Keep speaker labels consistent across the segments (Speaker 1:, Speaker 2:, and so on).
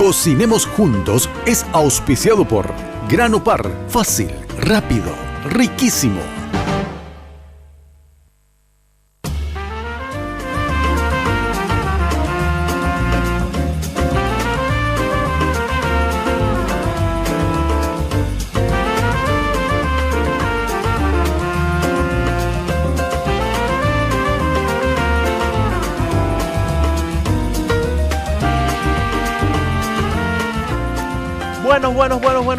Speaker 1: Cocinemos Juntos es auspiciado por Grano Par, fácil, rápido, riquísimo.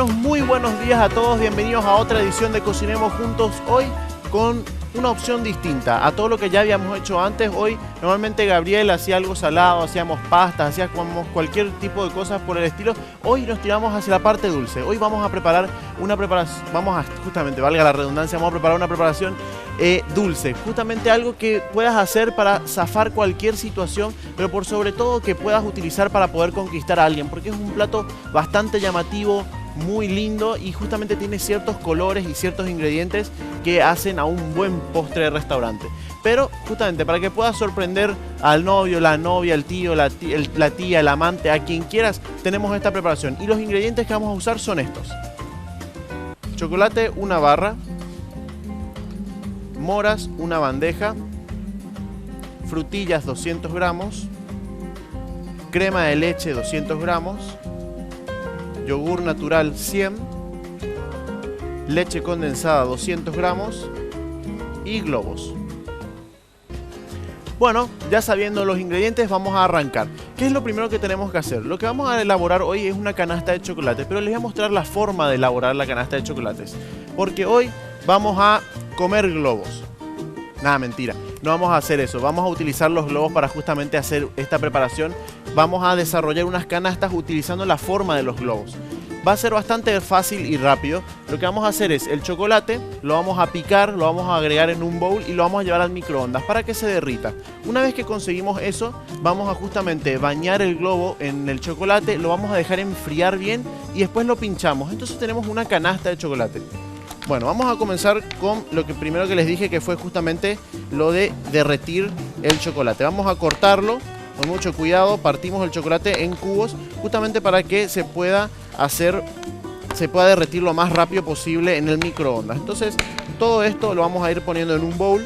Speaker 2: Muy buenos días a todos, bienvenidos a otra edición de Cocinemos Juntos, hoy con una opción distinta a todo lo que ya habíamos hecho antes. Hoy normalmente Gabriel hacía algo salado, hacíamos pastas, hacíamos cualquier tipo de cosas por el estilo. Hoy nos tiramos hacia la parte dulce, hoy vamos a preparar una preparación, justamente, valga la redundancia, vamos a preparar una preparación dulce, justamente algo que puedas hacer para zafar cualquier situación, pero por sobre todo que puedas utilizar para poder conquistar a alguien, porque es un plato bastante llamativo, muy lindo y justamente tiene ciertos colores y ciertos ingredientes que hacen a un buen postre de restaurante. Pero justamente para que puedas sorprender al novio, la novia, el tío, la tía, el amante, a quien quieras, tenemos esta preparación. Y los ingredientes que vamos a usar son estos: chocolate, una barra; moras, una bandeja; frutillas, 200 gramos; crema de leche, 200 gramos; yogur natural, 100; leche condensada, 200 gramos y globos. Bueno, ya sabiendo los ingredientes, vamos a arrancar. ¿Qué es lo primero que tenemos que hacer? Lo que vamos a elaborar hoy es una canasta de chocolate, pero les voy a mostrar la forma de elaborar la canasta de chocolates, porque hoy vamos a comer globos. Nada, mentira, no vamos a hacer eso. Vamos a utilizar los globos para justamente hacer esta preparación. Vamos a desarrollar unas canastas utilizando la forma de los globos. Va a ser bastante fácil y rápido. Lo que vamos a hacer es el chocolate, lo vamos a picar, lo vamos a agregar en un bowl y lo vamos a llevar al microondas para que se derrita. Una vez que conseguimos eso, vamos a justamente bañar el globo en el chocolate, lo vamos a dejar enfriar bien y después lo pinchamos. Entonces tenemos una canasta de chocolate. Bueno, vamos a comenzar con lo que primero que les dije, que fue justamente lo de derretir el chocolate. Vamos a cortarlo con mucho cuidado, partimos el chocolate en cubos justamente para que se pueda derretir lo más rápido posible en el microondas. Entonces todo esto lo vamos a ir poniendo en un bowl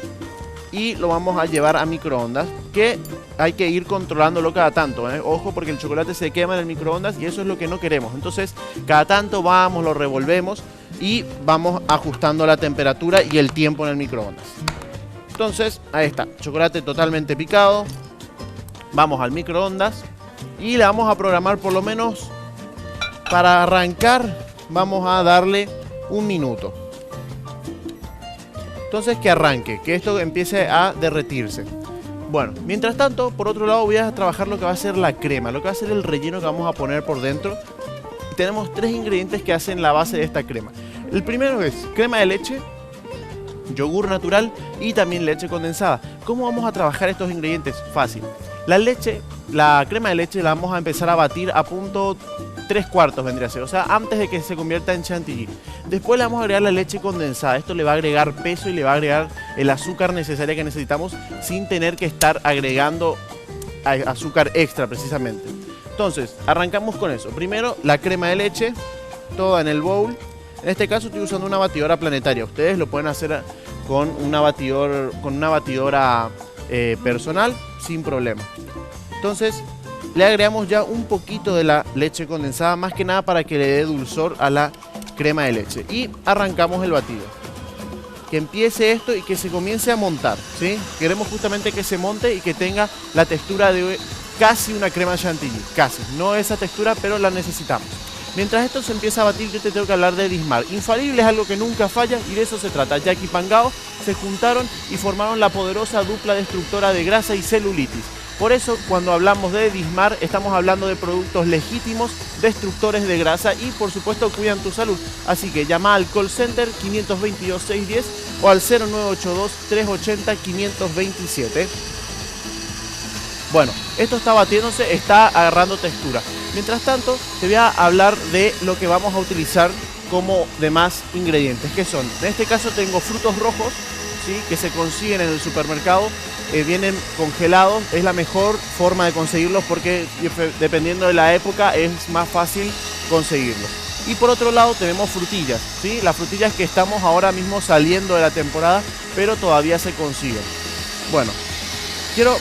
Speaker 2: y lo vamos a llevar a microondas, que hay que ir controlándolo cada tanto, Ojo, porque el chocolate se quema en el microondas y eso es lo que no queremos. Entonces cada tanto vamos, lo revolvemos y vamos ajustando la temperatura y el tiempo en el microondas. Entonces ahí está, chocolate totalmente picado. Vamos al microondas y le vamos a programar, por lo menos para arrancar, vamos a darle 1 minuto. Entonces que arranque, que esto empiece a derretirse. Bueno, mientras tanto, por otro lado voy a trabajar lo que va a ser la crema, lo que va a ser el relleno que vamos a poner por dentro. Y tenemos 3 ingredientes que hacen la base de esta crema. El primero es crema de leche, yogur natural y también leche condensada. ¿Cómo vamos a trabajar estos ingredientes? Fácil. La crema de leche la vamos a empezar a batir a punto 3/4 vendría a ser, o sea, antes de que se convierta en chantilly. Después le vamos a agregar la leche condensada. Esto le va a agregar peso y le va a agregar el azúcar necesario que necesitamos sin tener que estar agregando azúcar extra precisamente. Entonces, arrancamos con eso. Primero, la crema de leche, toda en el bowl. En este caso estoy usando una batidora planetaria. Ustedes lo pueden hacer con una batidora personal sin problema. Entonces le agregamos ya un poquito de la leche condensada, más que nada para que le dé dulzor a la crema de leche, y arrancamos el batido. Que empiece esto y que se comience a montar, ¿sí? Queremos justamente que se monte y que tenga la textura de casi una crema chantilly, casi, no esa textura, pero la necesitamos. Mientras esto se empieza a batir, yo te tengo que hablar de Dismar. Infalible es algo que nunca falla y de eso se trata. Jack y Pangao se juntaron y formaron la poderosa dupla destructora de grasa y celulitis. Por eso, cuando hablamos de Dismar, estamos hablando de productos legítimos, destructores de grasa y, por supuesto, cuidan tu salud. Así que llama al call center 522-610 o al 0982-380-527. Bueno, esto está batiéndose, está agarrando textura. Mientras tanto, te voy a hablar de lo que vamos a utilizar como demás ingredientes, que son, en este caso tengo frutos rojos, ¿sí?, que se consiguen en el supermercado. vienen congelados, es la mejor forma de conseguirlos porque dependiendo de la época es más fácil conseguirlos. Y por otro lado tenemos frutillas, ¿sí? Las frutillas que estamos ahora mismo saliendo de la temporada, pero todavía se consiguen. Bueno, quiero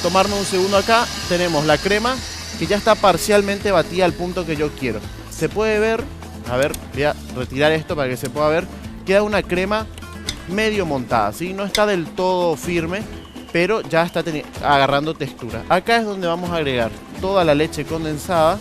Speaker 2: tomarme un segundo acá. Tenemos la crema que ya está parcialmente batida al punto que yo quiero. Se puede ver, a ver, voy a retirar esto para que se pueda ver. Queda una crema medio montada, ¿sí? No está del todo firme, pero ya está agarrando textura. Acá es donde vamos a agregar toda la leche condensada.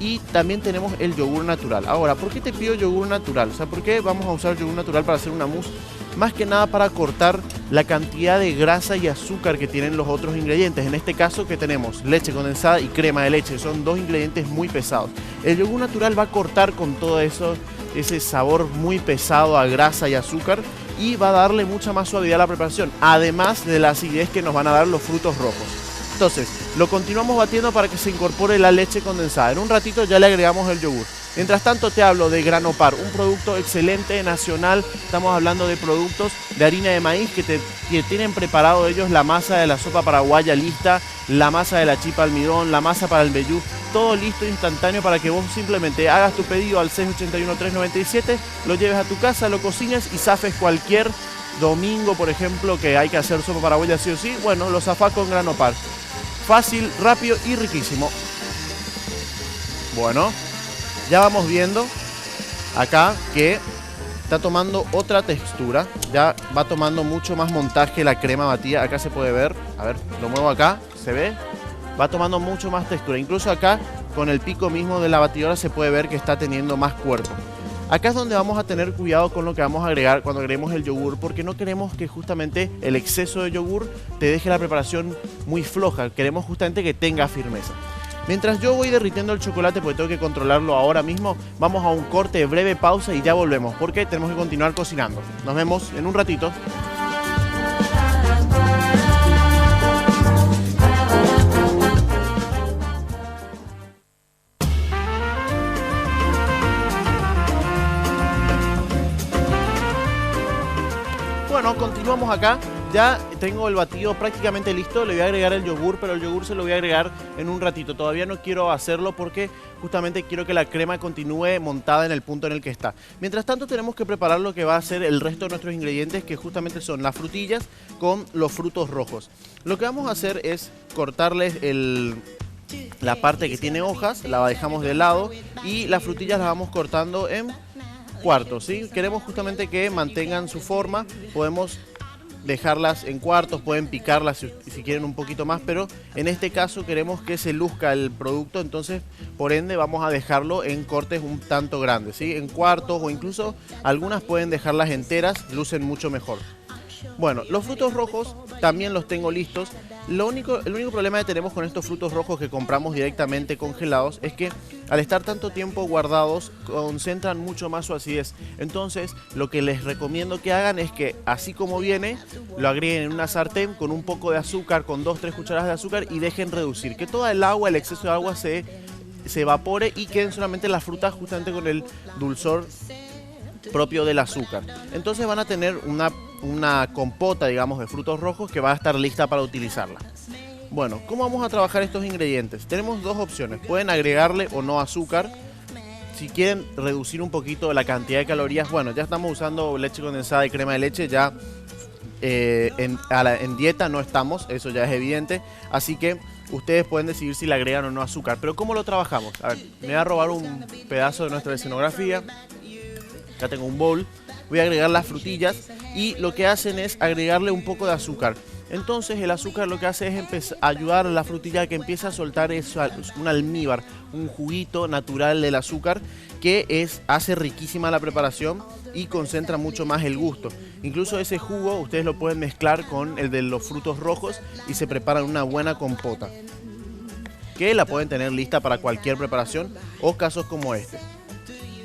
Speaker 2: Y también tenemos el yogur natural. Ahora, ¿por qué te pido yogur natural? O sea, ¿por qué vamos a usar yogur natural para hacer una mousse? Más que nada para cortar la cantidad de grasa y azúcar que tienen los otros ingredientes. En este caso que tenemos leche condensada y crema de leche. Son dos ingredientes muy pesados. El yogur natural va a cortar con todo eso, ese sabor muy pesado a grasa y azúcar. Y va a darle mucha más suavidad a la preparación. Además de la acidez que nos van a dar los frutos rojos. Entonces, lo continuamos batiendo para que se incorpore la leche condensada. En un ratito ya le agregamos el yogur. Mientras tanto te hablo de Granopar, un producto excelente, nacional. Estamos hablando de productos de harina de maíz que tienen preparado ellos la masa de la sopa paraguaya lista, la masa de la chipa almidón, la masa para el vellú, todo listo instantáneo para que vos simplemente hagas tu pedido al 681-397, lo lleves a tu casa, lo cocines y zafes cualquier domingo, por ejemplo, que hay que hacer sopa paraguaya sí o sí. Bueno, lo zafás con Granopar. Fácil, rápido y riquísimo. Bueno, ya vamos viendo acá que está tomando otra textura. Ya va tomando mucho más montaje la crema batida. Acá se puede ver. A ver, lo muevo acá. ¿Se ve? Va tomando mucho más textura. Incluso acá con el pico mismo de la batidora se puede ver que está teniendo más cuerpo. Acá es donde vamos a tener cuidado con lo que vamos a agregar cuando agreguemos el yogur, porque no queremos que justamente el exceso de yogur te deje la preparación muy floja. Queremos justamente que tenga firmeza. Mientras yo voy derritiendo el chocolate, porque tengo que controlarlo ahora mismo, vamos a un corte de breve pausa y ya volvemos, porque tenemos que continuar cocinando. Nos vemos en un ratito. Bueno, continuamos acá. Ya tengo el batido prácticamente listo. Le voy a agregar el yogur, pero el yogur se lo voy a agregar en un ratito. Todavía no quiero hacerlo porque justamente quiero que la crema continúe montada en el punto en el que está. Mientras tanto tenemos que preparar lo que va a ser el resto de nuestros ingredientes, que justamente son las frutillas con los frutos rojos. Lo que vamos a hacer es cortarles la parte que tiene hojas, la dejamos de lado y las frutillas las vamos cortando en cuartos, ¿sí? Queremos justamente que mantengan su forma. Podemos dejarlas en cuartos, pueden picarlas si quieren un poquito más, pero en este caso queremos que se luzca el producto, entonces por ende vamos a dejarlo en cortes un tanto grandes, ¿sí? En cuartos, o incluso algunas pueden dejarlas enteras, lucen mucho mejor. Bueno, los frutos rojos también los tengo listos. El único problema que tenemos con estos frutos rojos que compramos directamente congelados es que al estar tanto tiempo guardados concentran mucho más su acidez. Entonces lo que les recomiendo que hagan es que así como viene lo agreguen en una sartén con un poco de azúcar, con 2-3 cucharadas de azúcar, y dejen reducir, que todo el agua, el exceso de agua se evapore y queden solamente las frutas justamente con el dulzor propio del azúcar. Entonces van a tener una compota, digamos, de frutos rojos que va a estar lista para utilizarla. Bueno, ¿cómo vamos a trabajar estos ingredientes? Tenemos dos opciones. Pueden agregarle o no azúcar. Si quieren reducir un poquito la cantidad de calorías, bueno, ya estamos usando leche condensada y crema de leche, ya en dieta no estamos, eso ya es evidente. Así que ustedes pueden decidir si le agregan o no azúcar. Pero ¿cómo lo trabajamos? A ver, me voy a robar un pedazo de nuestra escenografía. Acá tengo un bowl, voy a agregar las frutillas y lo que hacen es agregarle un poco de azúcar. Entonces el azúcar lo que hace es ayudar a la frutilla a que empiece a soltar un almíbar, un juguito natural del azúcar que hace riquísima la preparación y concentra mucho más el gusto. Incluso ese jugo ustedes lo pueden mezclar con el de los frutos rojos y se preparan una buena compota, que la pueden tener lista para cualquier preparación o casos como este.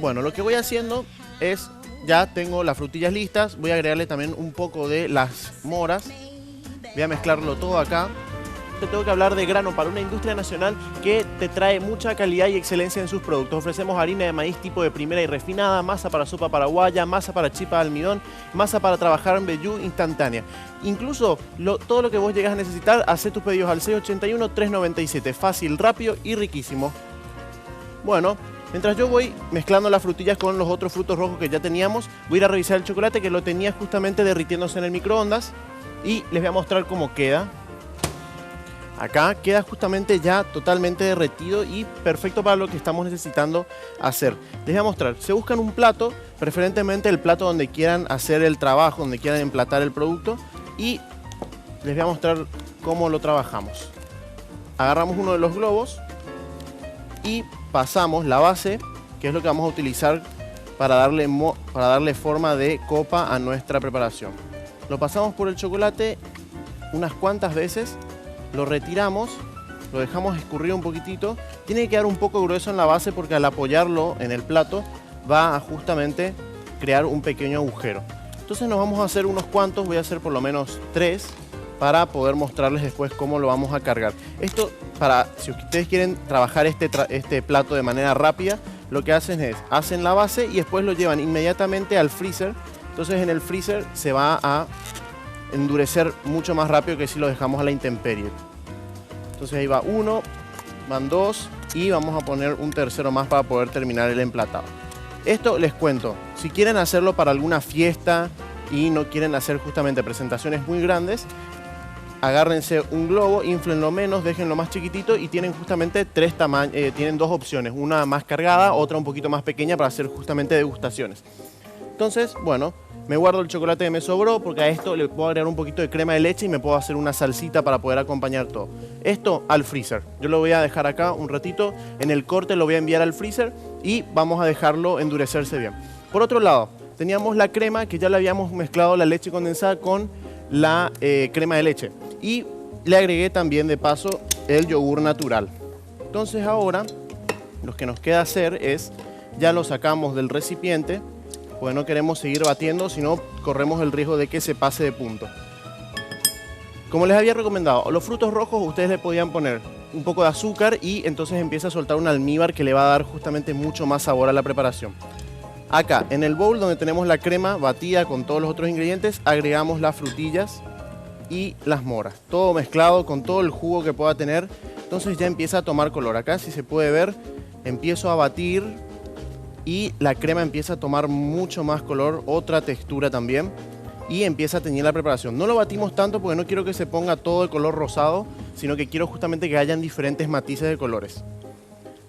Speaker 2: Bueno, lo que voy haciendo es, ya tengo las frutillas listas, voy a agregarle también un poco de las moras, voy a mezclarlo todo acá te tengo que hablar de Granopar, una industria nacional que te trae mucha calidad y excelencia en sus productos. Ofrecemos harina de maíz tipo de primera y refinada, masa para sopa paraguaya, masa para chipa de almidón, masa para trabajar en vellú instantánea. Incluso todo lo que vos llegas a necesitar, hacé tus pedidos al 681-397. Fácil, rápido y riquísimo. Bueno, mientras yo voy mezclando las frutillas con los otros frutos rojos que ya teníamos, voy a ir a revisar el chocolate que lo tenía justamente derritiéndose en el microondas y les voy a mostrar cómo queda. Acá queda justamente ya totalmente derretido y perfecto para lo que estamos necesitando hacer. Les voy a mostrar, se buscan un plato, preferentemente el plato donde quieran hacer el trabajo, donde quieran emplatar el producto, y les voy a mostrar cómo lo trabajamos. Agarramos uno de los globos y pasamos la base, que es lo que vamos a utilizar para darle forma de copa a nuestra preparación. Lo pasamos por el chocolate unas cuantas veces, lo retiramos, lo dejamos escurrir un poquitito. Tiene que quedar un poco grueso en la base porque al apoyarlo en el plato va a justamente crear un pequeño agujero. Entonces nos vamos a hacer unos cuantos, voy a hacer por lo menos 3 para poder mostrarles después cómo lo vamos a cargar. Esto, si ustedes quieren trabajar este plato de manera rápida, lo que hacen es, hacen la base y después lo llevan inmediatamente al freezer. Entonces en el freezer se va a endurecer mucho más rápido que si lo dejamos a la intemperie. Entonces ahí va 1, van 2 y vamos a poner un tercero más para poder terminar el emplatado. Esto les cuento, si quieren hacerlo para alguna fiesta y no quieren hacer justamente presentaciones muy grandes, agárrense un globo, inflenlo menos, déjenlo más chiquitito y tienen justamente tienen dos opciones, una más cargada, otra un poquito más pequeña para hacer justamente degustaciones. Entonces, bueno, me guardo el chocolate que me sobró porque a esto le puedo agregar un poquito de crema de leche y me puedo hacer una salsita para poder acompañar todo. Esto al freezer. Yo lo voy a dejar acá un ratito. En el corte lo voy a enviar al freezer y vamos a dejarlo endurecerse bien. Por otro lado, teníamos la crema que ya le habíamos mezclado la leche condensada con la crema de leche. Y le agregué también de paso el yogur natural. Entonces ahora lo que nos queda hacer es, ya lo sacamos del recipiente, pues no queremos seguir batiendo, sino corremos el riesgo de que se pase de punto. Como les había recomendado, los frutos rojos ustedes le podían poner un poco de azúcar y entonces empieza a soltar un almíbar que le va a dar justamente mucho más sabor a la preparación. Acá, en el bowl donde tenemos la crema batida con todos los otros ingredientes, agregamos las frutillas y las moras. Todo mezclado con todo el jugo que pueda tener, entonces ya empieza a tomar color. Acá, si se puede ver, empiezo a batir y la crema empieza a tomar mucho más color, otra textura también, y empieza a teñir la preparación. No lo batimos tanto porque no quiero que se ponga todo de color rosado, sino que quiero justamente que hayan diferentes matices de colores.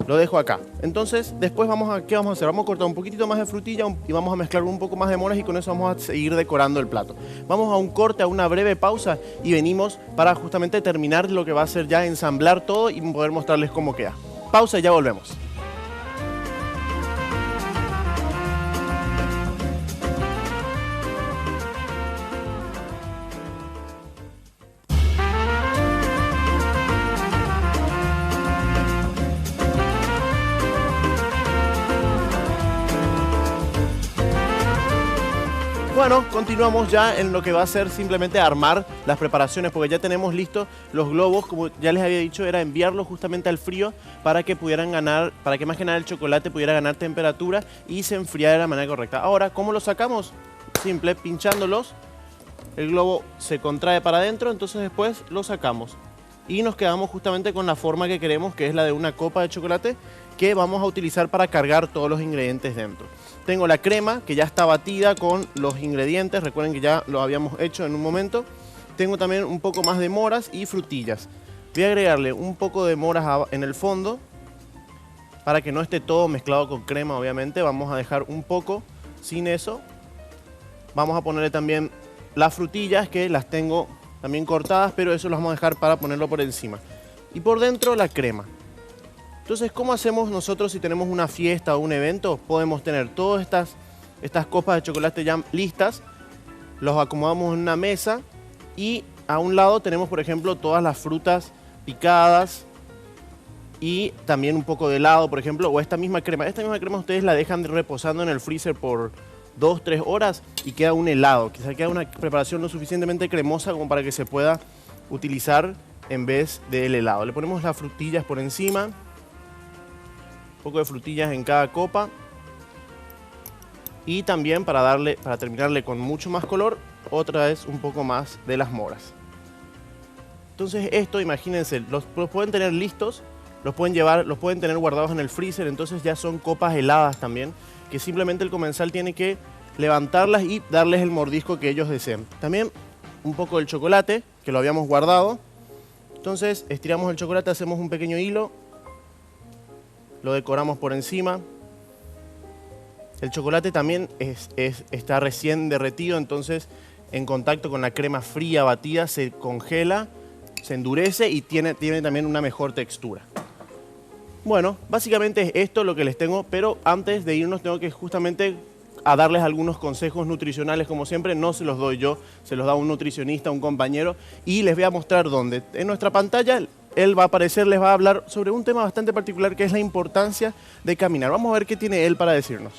Speaker 2: Lo dejo acá. Entonces, después ¿qué vamos a hacer? Vamos a cortar un poquitito más de frutilla y vamos a mezclar un poco más de moras y con eso vamos a seguir decorando el plato. Vamos a un corte, a una breve pausa y venimos para justamente terminar lo que va a ser ya ensamblar todo y poder mostrarles cómo queda. Pausa y ya volvemos. Bueno, continuamos ya en lo que va a ser simplemente armar las preparaciones, porque ya tenemos listos los globos. Como ya les había dicho, era enviarlos justamente al frío para que pudieran ganar, para que más que nada el chocolate pudiera ganar temperatura y se enfriara de la manera correcta. Ahora, ¿cómo lo sacamos? Simple, pinchándolos, el globo se contrae para adentro, entonces después lo sacamos. Y nos quedamos justamente con la forma que queremos, que es la de una copa de chocolate que vamos a utilizar para cargar todos los ingredientes dentro. Tengo la crema que ya está batida con los ingredientes, recuerden que ya lo habíamos hecho en un momento. Tengo también un poco más de moras y frutillas. Voy a agregarle un poco de moras en el fondo para que no esté todo mezclado con crema, obviamente. Vamos a dejar un poco sin eso. Vamos a ponerle también las frutillas que las tengo también cortadas, pero eso lo vamos a dejar para ponerlo por encima. Y por dentro la crema. Entonces, ¿cómo hacemos nosotros si tenemos una fiesta o un evento? Podemos tener todas estas copas de chocolate ya listas, los acomodamos en una mesa y a un lado tenemos, por ejemplo, todas las frutas picadas y también un poco de helado, por ejemplo, o esta misma crema. Esta misma crema ustedes la dejan reposando en el freezer por 2-3 horas y queda un helado. Quizá queda una preparación lo suficientemente cremosa como para que se pueda utilizar en vez del helado. Le ponemos las frutillas por encima. Un poco de frutillas en cada copa. Y también para terminarle con mucho más color, otra vez un poco más de las moras. Entonces esto, imagínense, los pueden tener listos, los pueden tener guardados en el freezer, entonces ya son copas heladas también, que simplemente el comensal tiene que levantarlas y darles el mordisco que ellos deseen. También un poco del chocolate, que lo habíamos guardado. Entonces estiramos el chocolate, hacemos un pequeño hilo, lo decoramos por encima. El chocolate también está recién derretido, entonces en contacto con la crema fría batida se congela, se endurece y tiene también una mejor textura. Bueno, básicamente es esto lo que les tengo, pero antes de irnos tengo que justamente a darles algunos consejos nutricionales, como siempre. No se los doy yo, se los da un nutricionista, un compañero, y les voy a mostrar dónde. En nuestra pantalla él va a aparecer, les va a hablar sobre un tema bastante particular que es la importancia de caminar. Vamos a ver qué tiene él para decirnos.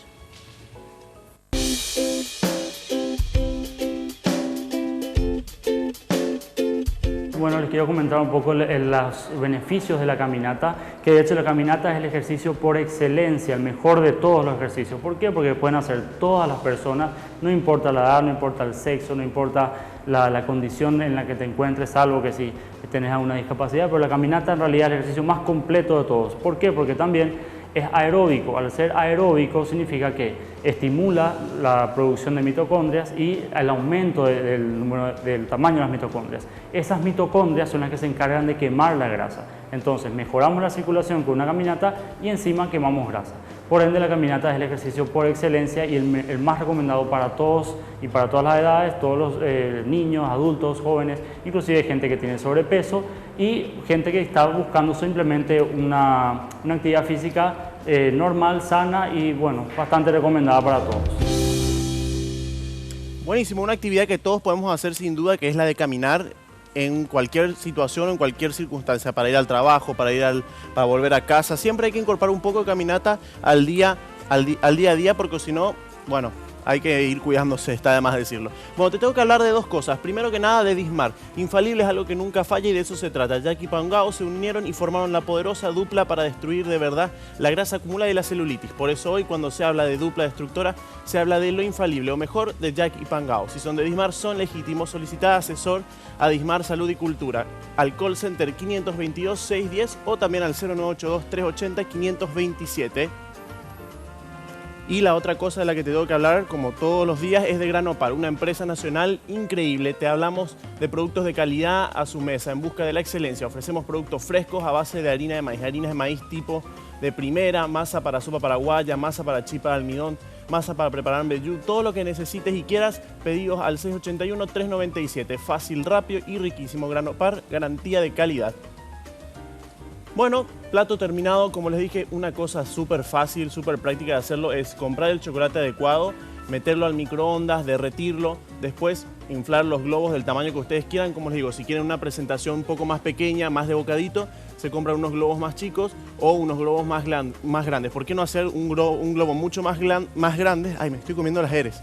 Speaker 3: Bueno, les quiero comentar un poco los beneficios de la caminata, que de hecho la caminata es el ejercicio por excelencia, el mejor de todos los ejercicios. ¿Por qué? Porque pueden hacer todas las personas, no importa la edad, no importa el sexo, no importa la condición en la que te encuentres, salvo que si tenés alguna discapacidad, pero la caminata en realidad es el ejercicio más completo de todos. ¿Por qué? Porque también es aeróbico. Al ser aeróbico significa que estimula la producción de mitocondrias y el aumento del tamaño de las mitocondrias. Esas mitocondrias son las que se encargan de quemar la grasa. Entonces mejoramos la circulación con una caminata y encima quemamos grasa. Por ende, la caminata es el ejercicio por excelencia y el más recomendado para todos y para todas las edades, todos los niños, adultos, jóvenes, inclusive gente que tiene sobrepeso y gente que está buscando simplemente una actividad física normal, sana y bueno, bastante recomendada para todos.
Speaker 2: Buenísimo, una actividad que todos podemos hacer sin duda, que es la de caminar en cualquier situación, en cualquier circunstancia, para ir al trabajo, para volver a casa. Siempre hay que incorporar un poco de caminata al día a día, porque si no, bueno, hay que ir cuidándose, está de más decirlo. Bueno, te tengo que hablar de dos cosas. Primero que nada, de Dismar. Infalible es algo que nunca falla y de eso se trata. Jack y Pangao se unieron y formaron la poderosa dupla para destruir de verdad la grasa acumulada y la celulitis. Por eso hoy, cuando se habla de dupla destructora, se habla de lo infalible, o mejor, de Jack y Pangao. Si son de Dismar, son legítimos. Solicitad asesor a Dismar Salud y Cultura al call center 522-610 o también al 0982-380-527. Y la otra cosa de la que te tengo que hablar, como todos los días, es de Granopar, una empresa nacional increíble. Te hablamos de productos de calidad a su mesa, en busca de la excelencia. Ofrecemos productos frescos a base de harina de maíz, harinas de maíz tipo de primera, masa para sopa paraguaya, masa para chipa de almidón, masa para preparar mbejú, todo lo que necesites y quieras, pedidos al 681-397. Fácil, rápido y riquísimo. Granopar, garantía de calidad. Bueno, plato terminado. Como les dije, una cosa súper fácil, súper práctica de hacerlo es comprar el chocolate adecuado, meterlo al microondas, derretirlo, después inflar los globos del tamaño que ustedes quieran. Como les digo, si quieren una presentación un poco más pequeña, más de bocadito, se compran unos globos más chicos o unos globos más grandes. ¿Por qué no hacer un globo mucho más grande? Ay, me estoy comiendo las eres.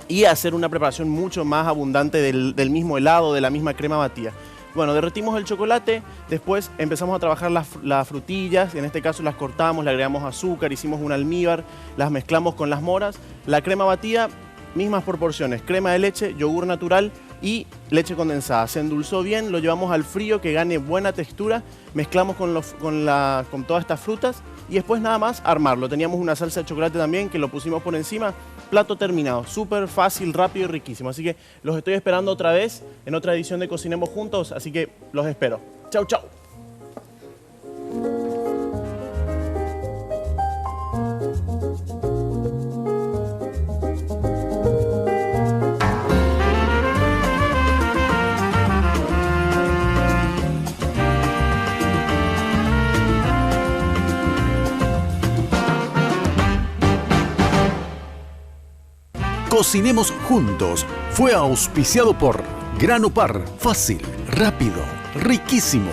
Speaker 2: Y hacer una preparación mucho más abundante del mismo helado, de la misma crema batida. Bueno, derretimos el chocolate, después empezamos a trabajar las frutillas, en este caso las cortamos, le agregamos azúcar, hicimos un almíbar, las mezclamos con las moras. La crema batida, mismas proporciones, crema de leche, yogur natural y leche condensada. Se endulzó bien, lo llevamos al frío que gane buena textura, mezclamos con todas estas frutas y después nada más armarlo. Teníamos una salsa de chocolate también que lo pusimos por encima. Plato terminado, súper fácil, rápido y riquísimo. Así que los estoy esperando otra vez en otra edición de Cocinemos Juntos, así que los espero. Chau, chau.
Speaker 1: Cocinemos Juntos fue auspiciado por Granopar, fácil, rápido, riquísimo.